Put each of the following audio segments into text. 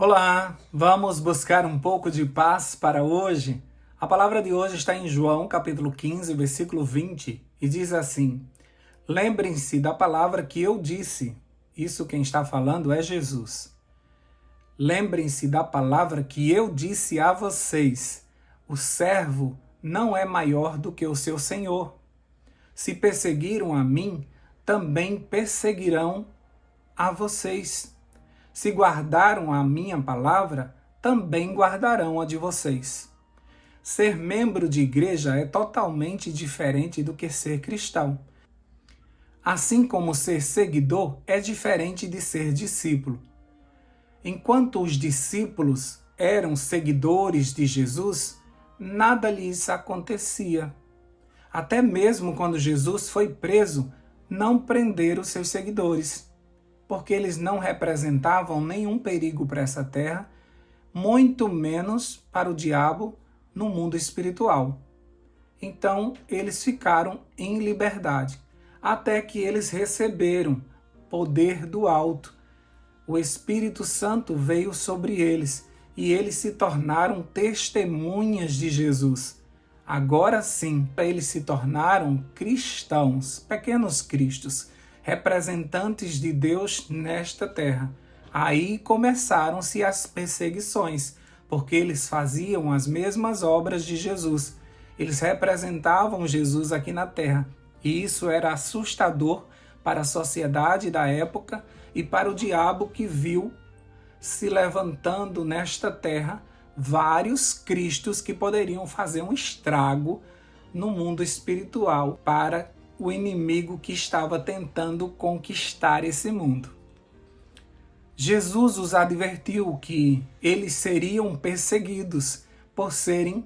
Olá, vamos buscar um pouco de paz para hoje? A palavra de hoje está em João, capítulo 15, versículo 20, e diz assim: Lembrem-se da palavra que eu disse. Isso quem está falando é Jesus. Lembrem-se da palavra que eu disse a vocês. O servo não é maior do que o seu senhor. Se perseguiram a mim, também perseguirão a vocês. Se guardaram a minha palavra, também guardarão a de vocês. Ser membro de igreja é totalmente diferente do que ser cristão. Assim como ser seguidor é diferente de ser discípulo. Enquanto os discípulos eram seguidores de Jesus, nada lhes acontecia. Até mesmo quando Jesus foi preso, não prenderam seus seguidores, porque eles não representavam nenhum perigo para essa terra, muito menos para o diabo no mundo espiritual. Então, eles ficaram em liberdade, até que eles receberam poder do alto. O Espírito Santo veio sobre eles e eles se tornaram testemunhas de Jesus. Agora sim, eles se tornaram cristãos, pequenos cristos, representantes de Deus nesta terra. Aí começaram-se as perseguições, porque eles faziam as mesmas obras de Jesus. Eles representavam Jesus aqui na terra, e isso era assustador para a sociedade da época e para o diabo, que viu se levantando nesta terra vários cristos que poderiam fazer um estrago no mundo espiritual para o inimigo que estava tentando conquistar esse mundo. Jesus os advertiu que eles seriam perseguidos por serem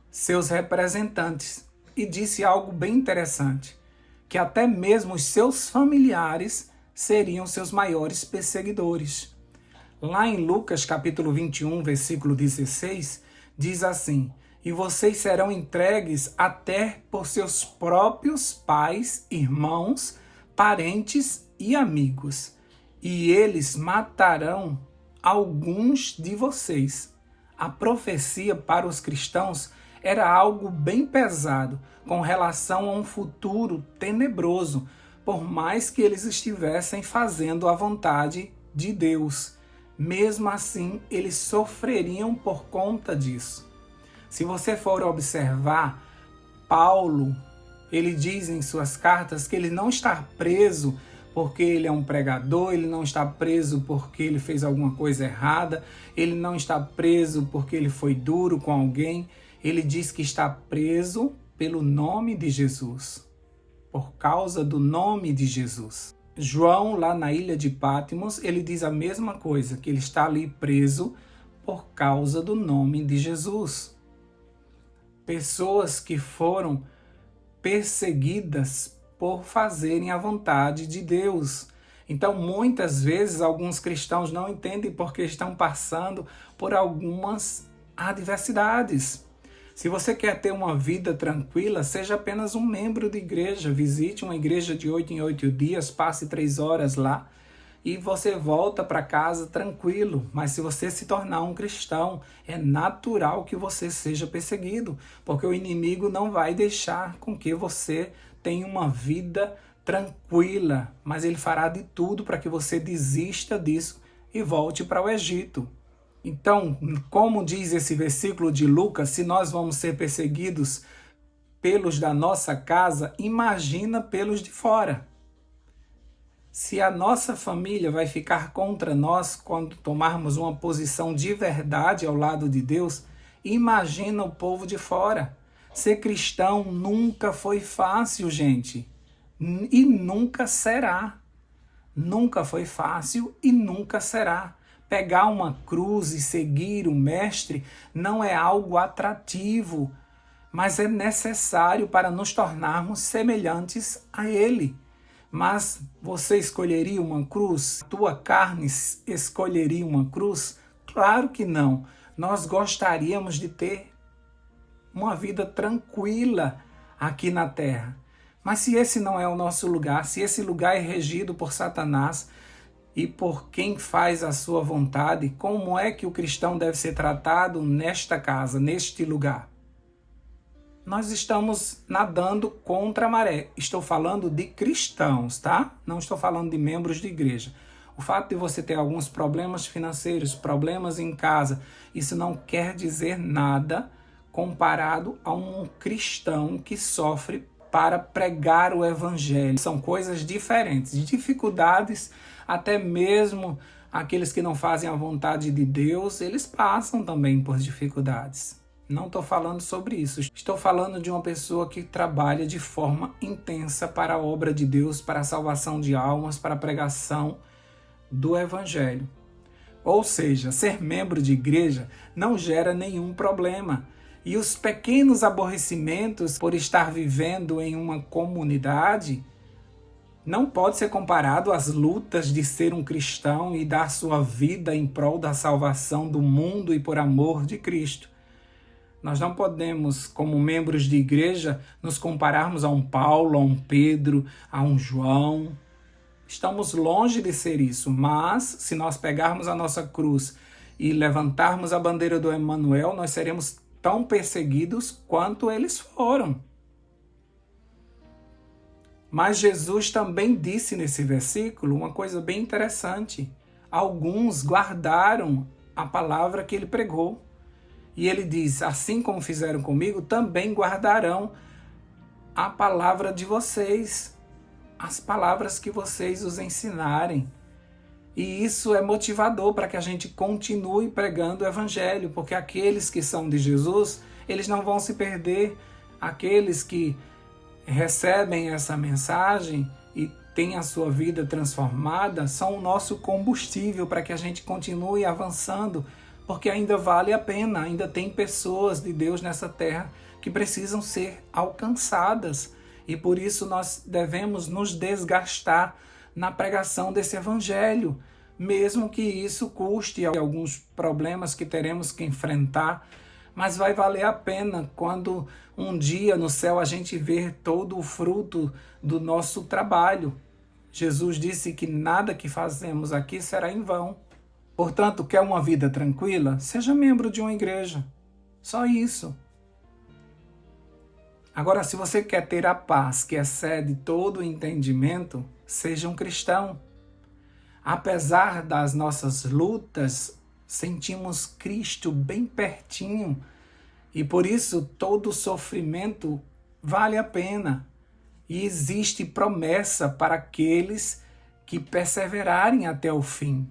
seus representantes e disse algo bem interessante, que até mesmo os seus familiares seriam seus maiores perseguidores. Lá em Lucas capítulo 21, versículo 16, diz assim: E vocês serão entregues até por seus próprios pais, irmãos, parentes e amigos, e eles matarão alguns de vocês. A profecia para os cristãos era algo bem pesado com relação a um futuro tenebroso, por mais que eles estivessem fazendo a vontade de Deus. Mesmo assim, eles sofreriam por conta disso. Se você for observar, Paulo, ele diz em suas cartas que ele não está preso porque ele é um pregador, ele não está preso porque ele fez alguma coisa errada, ele não está preso porque ele foi duro com alguém, ele diz que está preso pelo nome de Jesus, por causa do nome de Jesus. João, lá na ilha de Patmos, ele diz a mesma coisa, que ele está ali preso por causa do nome de Jesus. Pessoas que foram perseguidas por fazerem a vontade de Deus. Então, muitas vezes, alguns cristãos não entendem porque estão passando por algumas adversidades. Se você quer ter uma vida tranquila, seja apenas um membro de igreja. Visite uma igreja de 8 em 8 dias, passe 3 horas lá e você volta para casa tranquilo. Mas se você se tornar um cristão, é natural que você seja perseguido, porque o inimigo não vai deixar com que você tenha uma vida tranquila, mas ele fará de tudo para que você desista disso e volte para o Egito. Então, como diz esse versículo de Lucas, se nós vamos ser perseguidos pelos da nossa casa, imagina pelos de fora. Se a nossa família vai ficar contra nós quando tomarmos uma posição de verdade ao lado de Deus, imagina o povo de fora. Ser cristão nunca foi fácil, gente, e nunca será. Nunca foi fácil e nunca será. Pegar uma cruz e seguir o Mestre não é algo atrativo, mas é necessário para nos tornarmos semelhantes a Ele. Mas você escolheria uma cruz? A tua carne escolheria uma cruz? Claro que não. Nós gostaríamos de ter uma vida tranquila aqui na terra. Mas se esse não é o nosso lugar, se esse lugar é regido por Satanás, e por quem faz a sua vontade, como é que o cristão deve ser tratado nesta casa, neste lugar? Nós estamos nadando contra a maré. Estou falando de cristãos, tá? Não estou falando de membros de igreja. O fato de você ter alguns problemas financeiros, problemas em casa, isso não quer dizer nada comparado a um cristão que sofre para pregar o evangelho. São coisas diferentes. Dificuldades, até mesmo aqueles que não fazem a vontade de Deus, eles passam também por dificuldades. Não estou falando sobre isso. Estou falando de uma pessoa que trabalha de forma intensa para a obra de Deus, para a salvação de almas, para a pregação do evangelho. Ou seja, ser membro de igreja não gera nenhum problema. E os pequenos aborrecimentos por estar vivendo em uma comunidade não pode ser comparado às lutas de ser um cristão e dar sua vida em prol da salvação do mundo e por amor de Cristo. Nós não podemos, como membros de igreja, nos compararmos a um Paulo, a um Pedro, a um João. Estamos longe de ser isso, mas se nós pegarmos a nossa cruz e levantarmos a bandeira do Emanuel, nós seremos tão perseguidos quanto eles foram. Mas Jesus também disse nesse versículo uma coisa bem interessante. Alguns guardaram a palavra que ele pregou. E ele diz, assim como fizeram comigo, também guardarão a palavra de vocês, as palavras que vocês os ensinarem. E isso é motivador para que a gente continue pregando o evangelho, porque aqueles que são de Jesus, eles não vão se perder. Aqueles que recebem essa mensagem e têm a sua vida transformada, são o nosso combustível para que a gente continue avançando, porque ainda vale a pena, ainda tem pessoas de Deus nessa terra que precisam ser alcançadas. E por isso nós devemos nos desgastar na pregação desse evangelho, mesmo que isso custe alguns problemas que teremos que enfrentar, mas vai valer a pena quando um dia no céu a gente ver todo o fruto do nosso trabalho. Jesus disse que nada que fazemos aqui será em vão. Portanto, quer uma vida tranquila? Seja membro de uma igreja. Só isso. Agora, se você quer ter a paz que excede todo o entendimento, seja um cristão. Apesar das nossas lutas, sentimos Cristo bem pertinho e por isso todo sofrimento vale a pena. E existe promessa para aqueles que perseverarem até o fim.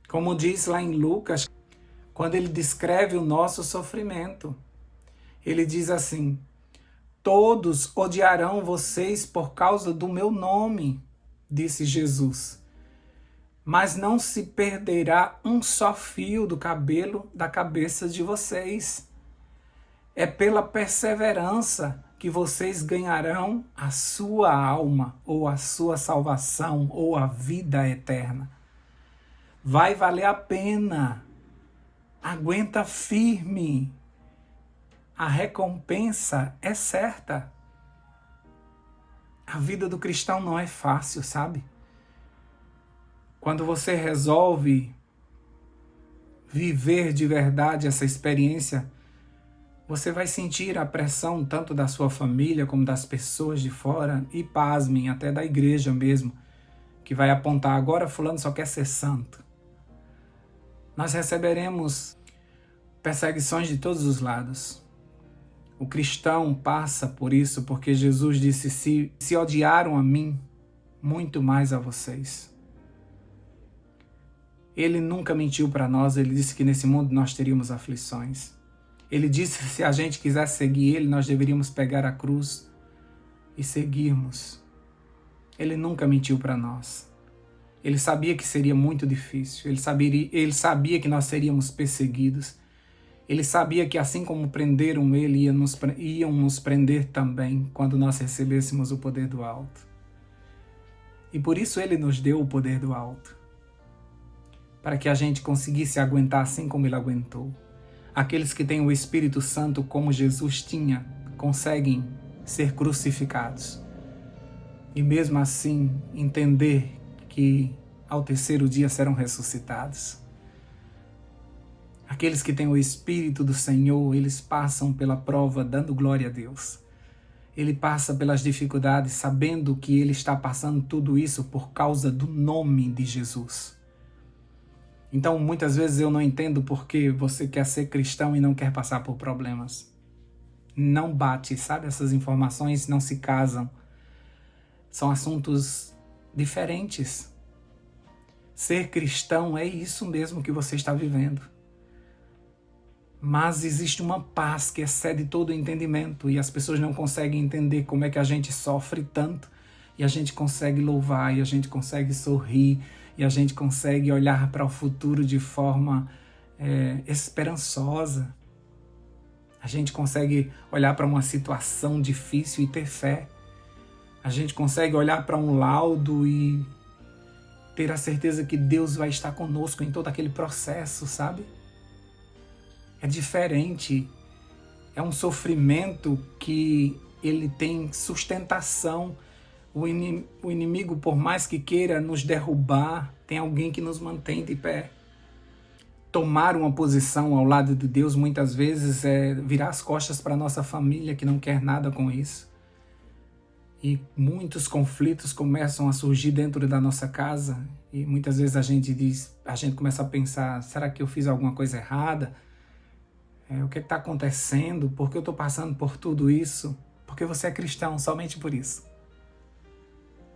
Como diz lá em Lucas, quando ele descreve o nosso sofrimento, ele diz assim: todos odiarão vocês por causa do meu nome, disse Jesus. Mas não se perderá um só fio do cabelo da cabeça de vocês. É pela perseverança que vocês ganharão a sua alma, ou a sua salvação, ou a vida eterna. Vai valer a pena. Aguenta firme. A recompensa é certa. A vida do cristão não é fácil, sabe? Quando você resolve viver de verdade essa experiência, você vai sentir a pressão tanto da sua família como das pessoas de fora e, pasmem, até da igreja mesmo, que vai apontar: agora fulano só quer ser santo. Nós receberemos perseguições de todos os lados. O cristão passa por isso porque Jesus disse: se odiaram a mim, muito mais a vocês. Ele nunca mentiu para nós, ele disse que nesse mundo nós teríamos aflições. Ele disse que se a gente quisesse seguir ele, nós deveríamos pegar a cruz e seguirmos. Ele nunca mentiu para nós. Ele sabia que seria muito difícil, ele sabia que nós seríamos perseguidos. Ele sabia que assim como prenderam ele, iam nos prender também quando nós recebêssemos o poder do alto. E por isso ele nos deu o poder do alto, para que a gente conseguisse aguentar assim como ele aguentou. Aqueles que têm o Espírito Santo como Jesus tinha, conseguem ser crucificados. E mesmo assim entender que ao terceiro dia serão ressuscitados. Aqueles que têm o Espírito do Senhor, eles passam pela prova dando glória a Deus. Ele passa pelas dificuldades sabendo que ele está passando tudo isso por causa do nome de Jesus. Então, muitas vezes eu não entendo por que você quer ser cristão e não quer passar por problemas. Não bate, sabe? Essas informações não se casam. São assuntos diferentes. Ser cristão é isso mesmo que você está vivendo. Mas existe uma paz que excede todo o entendimento e as pessoas não conseguem entender como é que a gente sofre tanto e a gente consegue louvar e a gente consegue sorrir e a gente consegue olhar para o futuro de forma esperançosa. A gente consegue olhar para uma situação difícil e ter fé. A gente consegue olhar para um laudo e ter a certeza que Deus vai estar conosco em todo aquele processo, sabe? É diferente, é um sofrimento que ele tem sustentação. O inimigo, por mais que queira nos derrubar, tem alguém que nos mantém de pé. Tomar uma posição ao lado de Deus muitas vezes é virar as costas para a nossa família que não quer nada com isso. E muitos conflitos começam a surgir dentro da nossa casa e muitas vezes a gente começa a pensar, será que eu fiz alguma coisa errada? O que está acontecendo? Por que eu estou passando por tudo isso? Porque você é cristão, somente por isso.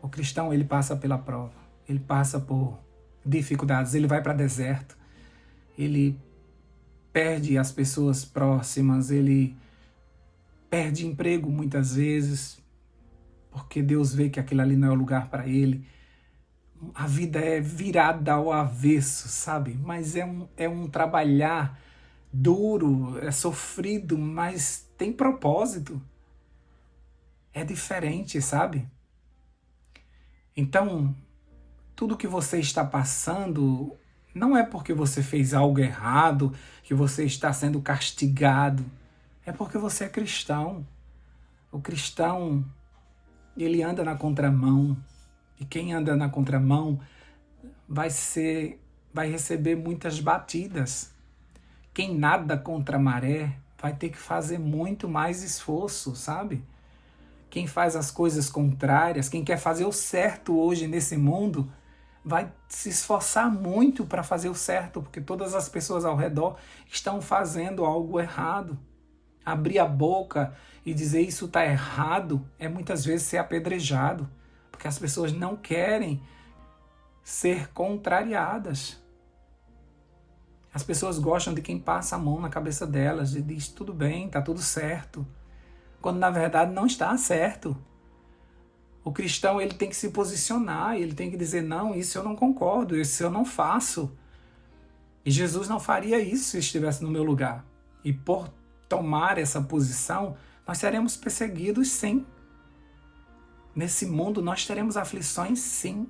O cristão, ele passa pela prova, ele passa por dificuldades, ele vai para deserto, ele perde as pessoas próximas, ele perde emprego muitas vezes, porque Deus vê que aquilo ali não é o lugar para ele. A vida é virada ao avesso, sabe? Mas é um trabalhar duro, é sofrido, mas tem propósito. É diferente, sabe? Então, tudo que você está passando não é porque você fez algo errado, que você está sendo castigado. É porque você é cristão. O cristão, ele anda na contramão. E quem anda na contramão vai receber muitas batidas. Quem nada contra a maré vai ter que fazer muito mais esforço, sabe? Quem faz as coisas contrárias, quem quer fazer o certo hoje nesse mundo, vai se esforçar muito para fazer o certo, porque todas as pessoas ao redor estão fazendo algo errado. Abrir a boca e dizer isso está errado é muitas vezes ser apedrejado, porque as pessoas não querem ser contrariadas. As pessoas gostam de quem passa a mão na cabeça delas e diz tudo bem, está tudo certo, quando na verdade não está certo. O cristão, ele tem que se posicionar, ele tem que dizer, não, isso eu não concordo, isso eu não faço. E Jesus não faria isso se estivesse no meu lugar. E por tomar essa posição, nós seremos perseguidos, sim. Nesse mundo nós teremos aflições, sim.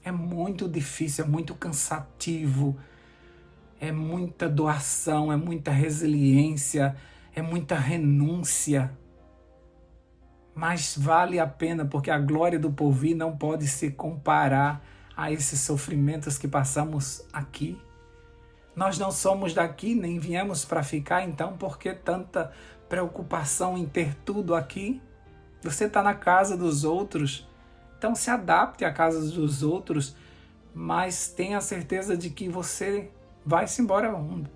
É muito difícil, é muito cansativo, é muita doação, é muita resiliência, é muita renúncia. Mas vale a pena, porque a glória do porvir não pode se comparar a esses sofrimentos que passamos aqui. Nós não somos daqui, nem viemos para ficar, então por que tanta preocupação em ter tudo aqui? Você está na casa dos outros, então se adapte à casa dos outros, mas tenha certeza de que você vai-se embora,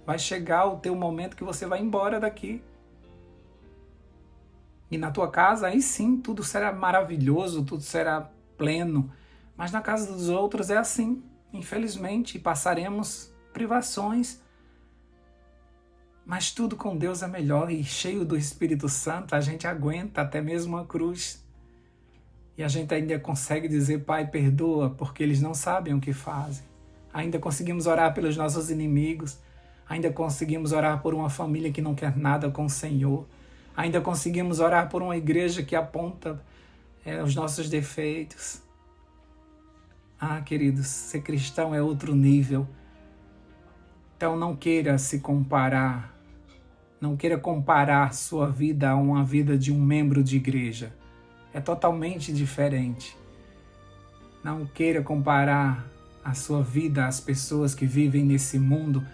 vai chegar o teu momento que você vai embora daqui. E na tua casa, aí sim, tudo será maravilhoso, tudo será pleno. Mas na casa dos outros é assim, infelizmente, passaremos privações. Mas tudo com Deus é melhor e cheio do Espírito Santo, a gente aguenta até mesmo a cruz. E a gente ainda consegue dizer, Pai, perdoa, porque eles não sabem o que fazem. Ainda conseguimos orar pelos nossos inimigos, ainda conseguimos orar por uma família que não quer nada com o Senhor. Ainda conseguimos orar por uma igreja que aponta os nossos defeitos. Ah, queridos, ser cristão é outro nível. Então não queira se comparar, não queira comparar sua vida a uma vida de um membro de igreja. É totalmente diferente. Não queira comparar a sua vida às pessoas que vivem nesse mundo,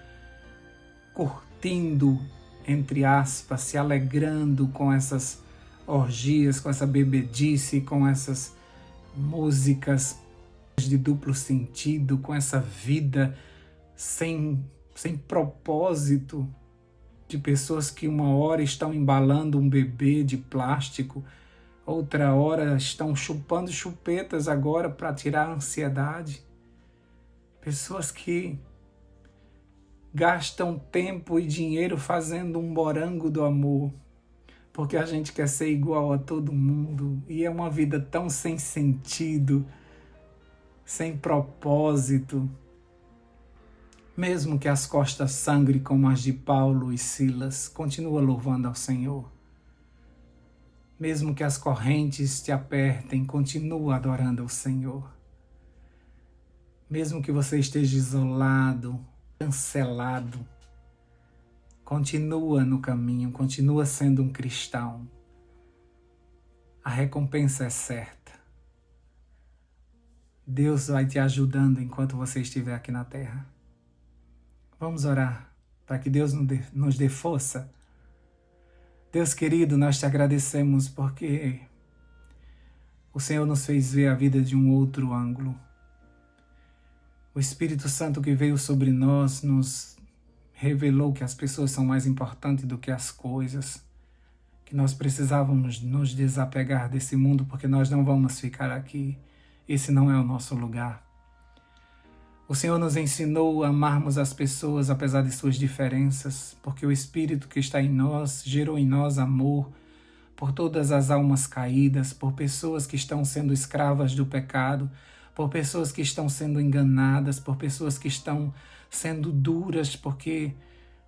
curtindo, entre aspas, se alegrando com essas orgias, com essa bebedice, com essas músicas de duplo sentido, com essa vida sem propósito, de pessoas que uma hora estão embalando um bebê de plástico, outra hora estão chupando chupetas agora para tirar a ansiedade. Pessoas que gastam tempo e dinheiro fazendo um morango do amor, porque a gente quer ser igual a todo mundo, e é uma vida tão sem sentido, sem propósito. Mesmo que as costas sangrem como as de Paulo e Silas, continua louvando ao Senhor. Mesmo que as correntes te apertem, continua adorando ao Senhor. Mesmo que você esteja isolado, cancelado, continua no caminho, continua sendo um cristão. A recompensa é certa. Deus vai te ajudando enquanto você estiver aqui na terra. Vamos orar para que Deus nos dê força. Deus querido, nós te agradecemos porque o Senhor nos fez ver a vida de um outro ângulo. O Espírito Santo que veio sobre nós nos revelou que as pessoas são mais importantes do que as coisas, que nós precisávamos nos desapegar desse mundo porque nós não vamos ficar aqui. Esse não é o nosso lugar. O Senhor nos ensinou a amarmos as pessoas apesar de suas diferenças, porque o Espírito que está em nós gerou em nós amor por todas as almas caídas, por pessoas que estão sendo escravas do pecado, por pessoas que estão sendo enganadas, por pessoas que estão sendo duras, porque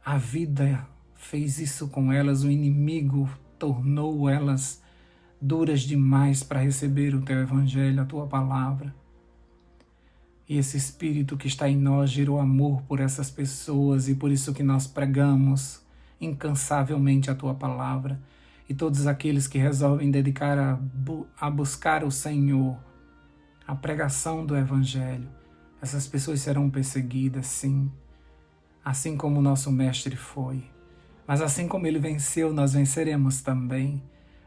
a vida fez isso com elas, o inimigo tornou elas duras demais para receber o teu evangelho, a tua palavra. E esse Espírito que está em nós gerou amor por essas pessoas, e por isso que nós pregamos incansavelmente a tua palavra. E todos aqueles que resolvem dedicar a buscar o Senhor, a pregação do evangelho, essas pessoas serão perseguidas, sim, assim como o nosso mestre foi. Mas assim como ele venceu, nós venceremos também.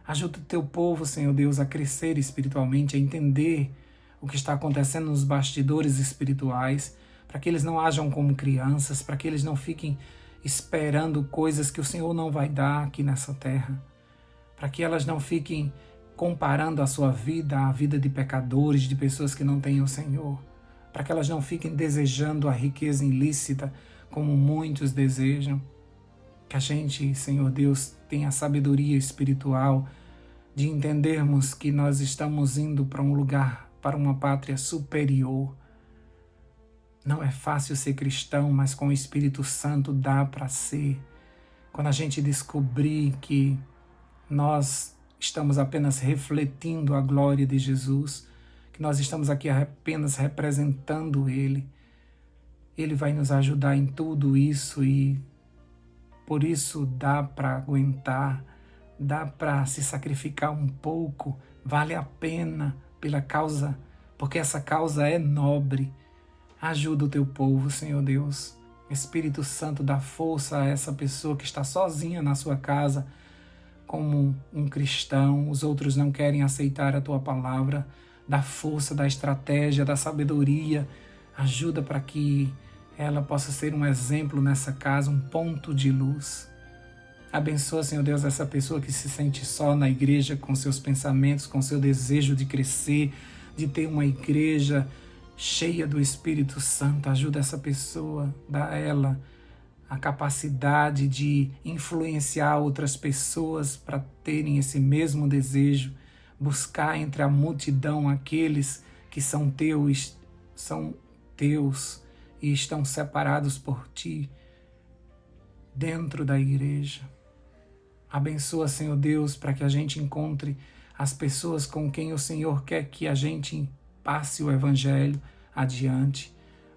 Ajuda o teu povo, Senhor Deus, a crescer espiritualmente, a entender o que está acontecendo nos bastidores espirituais, para que eles não ajam como crianças, para que eles não fiquem esperando coisas que o Senhor não vai dar aqui nessa terra, para que elas não fiquem comparando a sua vida à vida de pecadores, de pessoas que não têm o Senhor, para que elas não fiquem desejando a riqueza ilícita como muitos desejam. Que a gente, Senhor Deus, tenha a sabedoria espiritual de entendermos que nós estamos indo para um lugar, para uma pátria superior. Não é fácil ser cristão, mas com o Espírito Santo dá para ser. Quando a gente descobrir que nós estamos apenas refletindo a glória de Jesus, que nós estamos aqui apenas representando Ele, Ele vai nos ajudar em tudo isso, e por isso dá para aguentar, dá para se sacrificar um pouco, vale a pena pela causa, porque essa causa é nobre. Ajuda o teu povo, Senhor Deus. Espírito Santo, dá força a essa pessoa que está sozinha na sua casa, como um cristão, os outros não querem aceitar a tua palavra. Dá força, dá estratégia, dá sabedoria. Ajuda para que ela possa ser um exemplo nessa casa, um ponto de luz. Abençoa, Senhor Deus, essa pessoa que se sente só na igreja, com seus pensamentos, com seu desejo de crescer, de ter uma igreja cheia do Espírito Santo. Ajuda essa pessoa, dá a ela a capacidade de influenciar outras pessoas para terem esse mesmo desejo, buscar entre a multidão aqueles que são teus e estão separados por ti dentro da igreja. Abençoa, Senhor Deus, para que a gente encontre as pessoas com quem o Senhor quer que a gente passe o evangelho adiante.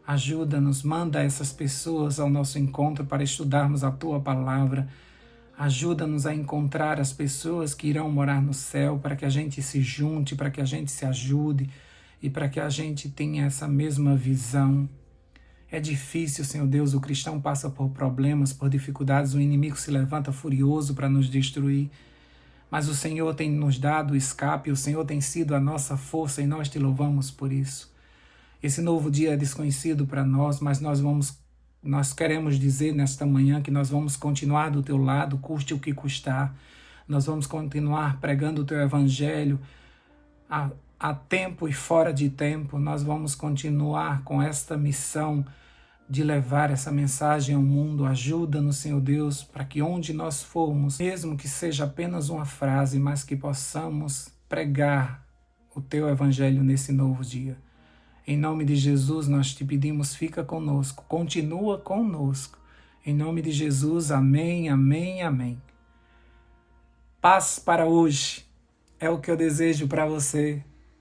Ajuda-nos, manda essas pessoas ao nosso encontro para estudarmos a tua palavra. Ajuda-nos a encontrar as pessoas que irão morar no céu, para que a gente se junte, para que a gente se ajude. e para que a gente tenha essa mesma visão. É difícil, Senhor Deus, o cristão passa por problemas, por dificuldades, o inimigo se levanta furioso para nos destruir. Mas o Senhor tem nos dado o escape, o Senhor tem sido a nossa força e nós te louvamos por isso. Esse novo dia é desconhecido para nós, mas nós queremos dizer nesta manhã que nós vamos continuar do teu lado, custe o que custar. Nós vamos continuar pregando o teu evangelho a tempo e fora de tempo. Nós vamos continuar com esta missão de levar essa mensagem ao mundo. Ajuda-nos, Senhor Deus, para que onde nós formos, mesmo que seja apenas uma frase, mas que possamos pregar o teu evangelho nesse novo dia. Em nome de Jesus nós te pedimos, fica conosco, continua conosco. Em nome de Jesus, amém, amém, amém. Paz para hoje é o que eu desejo para você.